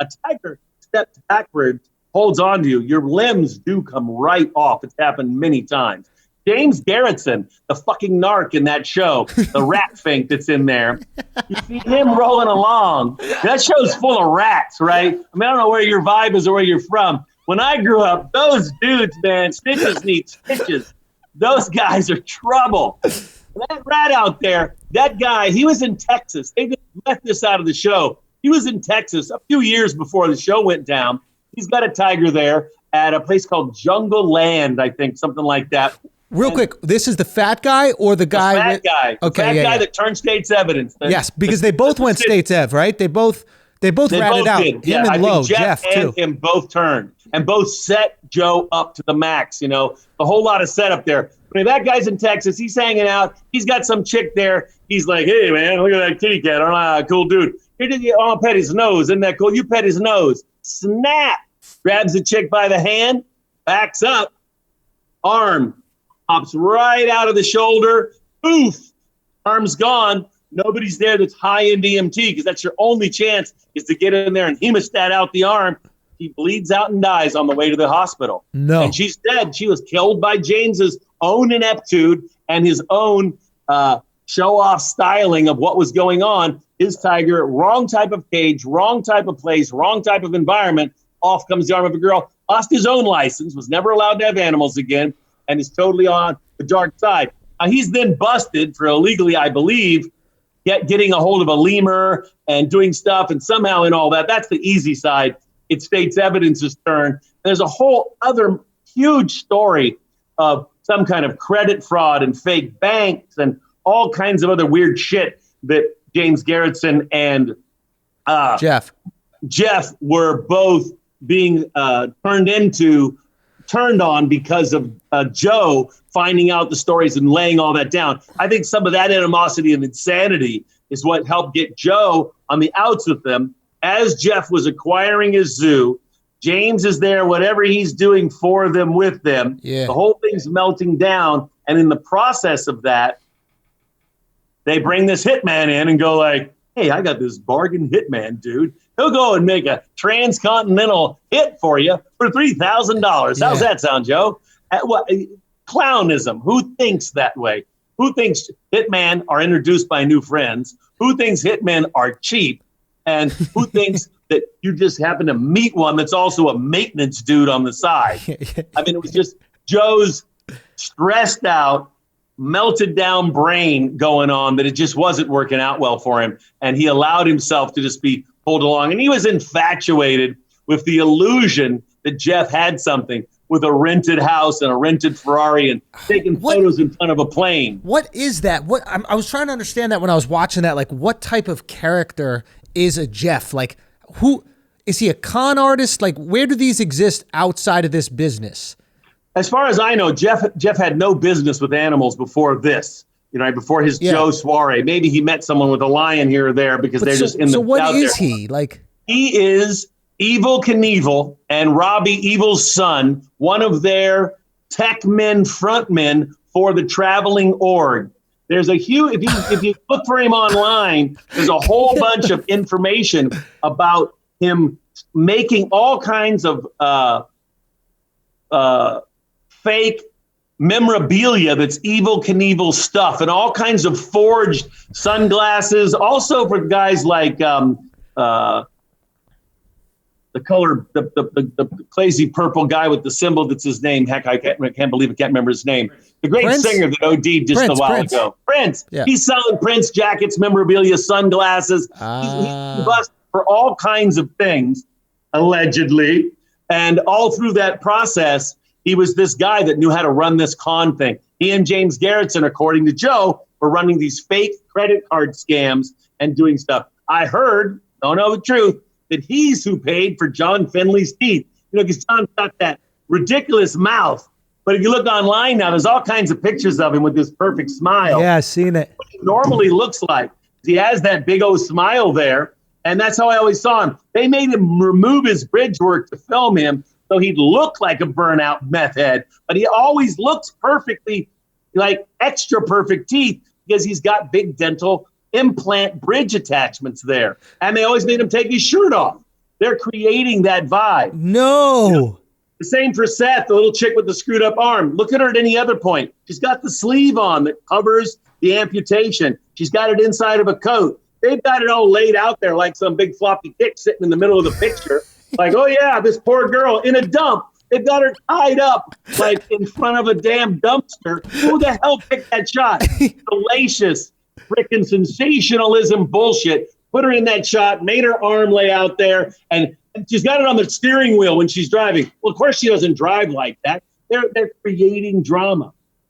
a tiger steps backwards, holds on to you, your limbs do come right off. It's happened many times. James Garretson, the fucking narc in that show, the rat fink that's in there, you see him rolling along. That show's full of rats, right? I mean, I don't know where your vibe is or where you're from. When I grew up, those dudes, man, stitches need stitches. Those guys are trouble. That rat out there, that guy, he was in Texas. They just left this out of the show. He was in Texas a few years before the show went down. He's got a tiger there at a place called Jungle Land, I think, something like that. Real quick, this is the fat guy or the guy? The fat guy. Okay, fat guy that turned state's evidence. Yes, because they both went state's ev, right? They both ratted out. Did. Him and Lowe, Jeff and too. him both turned and both set Joe up to the max. You know, a whole lot of setup there. I mean, that guy's in Texas. He's hanging out. He's got some chick there. He's like, hey, man, look at that kitty cat. Cool dude. Here, I'll pet his nose. Isn't that cool? You pet his nose. Snap. Grabs the chick by the hand, backs up, arm pops right out of the shoulder. Poof. Arm's gone. Nobody's there that's high in DMT because that's your only chance is to get in there and hemostat out the arm. He bleeds out and dies on the way to the hospital. No. And she's dead. She was killed by James's own ineptitude and his own show-off styling of what was going on. His tiger, wrong type of cage, wrong type of place, wrong type of environment. Off comes the arm of a girl. Lost his own license, was never allowed to have animals again, and is totally on the dark side. He's then busted for illegally, I believe, getting a hold of a lemur and doing stuff, and somehow in all that, that's the easy side. It's state's evidence's turn. There's a whole other huge story of some kind of credit fraud and fake banks and all kinds of other weird shit that James Garretson and Jeff were both being turned on because of Joe finding out the stories and laying all that down. I think some of that animosity and insanity is what helped get Joe on the outs with them. As Jeff was acquiring his zoo, James is there, whatever he's doing for them, with them. Yeah. The whole thing's melting down. And in the process of that, they bring this hitman in and go like, hey, I got this bargain hitman, dude. He'll go and make a transcontinental hit for you for $3,000. How's that sound, Joe? Clownism. Who thinks that way? Who thinks hitmen are introduced by new friends? Who thinks hitmen are cheap? And who thinks that you just happen to meet one that's also a maintenance dude on the side? I mean, it was just Joe's stressed out, melted down brain going on that it just wasn't working out well for him. And he allowed himself to just be pulled along. And he was infatuated with the illusion that Jeff had something with a rented house and a rented Ferrari and taking photos in front of a plane. What is that? I was trying to understand that when I was watching that. Like, what type of character is a Jeff? Like, who is he? A con artist? Like, where do these exist outside of this business? As far as I know, Jeff had no business with animals before this. You know, before his Joe soiree. Maybe he met someone with a lion here or there because they're just in the. So what is he like? He is Evel Knievel and Robbie Evil's son, one of their tech men, frontmen for the traveling org. There's a huge, if you look for him online, there's a whole bunch of information about him making all kinds of fake memorabilia that's Evel Knievel stuff and all kinds of forged sunglasses. Also for guys like the color, the crazy purple guy with the symbol that's his name. Heck, I can't believe I can't remember his name. The great singer that OD'd just a while ago. Prince. Yeah. He's selling Prince jackets, memorabilia, sunglasses. He's busted for all kinds of things, allegedly. And all through that process, he was this guy that knew how to run this con thing. He and James Garretson, according to Joe, were running these fake credit card scams and doing stuff. I heard, don't know the truth, that he's who paid for John Finley's teeth. You know, because John's got that ridiculous mouth. But if you look online now, there's all kinds of pictures of him with this perfect smile. Yeah, I've seen it. What he normally looks like. He has that big old smile there. And that's how I always saw him. They made him remove his bridge work to film him so he'd look like a burnout meth head. But he always looks perfectly, like extra perfect teeth because he's got big dental implant bridge attachments there. And they always made him take his shirt off. They're creating that vibe. No. You know, the same for Seth, the little chick with the screwed up arm. Look at her at any other point. She's got the sleeve on that covers the amputation. She's got it inside of a coat. They've got it all laid out there like some big floppy dick sitting in the middle of the picture. Like, oh yeah, this poor girl in a dump. They've got her tied up like in front of a damn dumpster. Who the hell picked that shot? Salacious, freaking sensationalism bullshit. Put her in that shot, made her arm lay out there, and she's got it on the steering wheel when she's driving. Well, of course she doesn't drive like that. They're creating drama.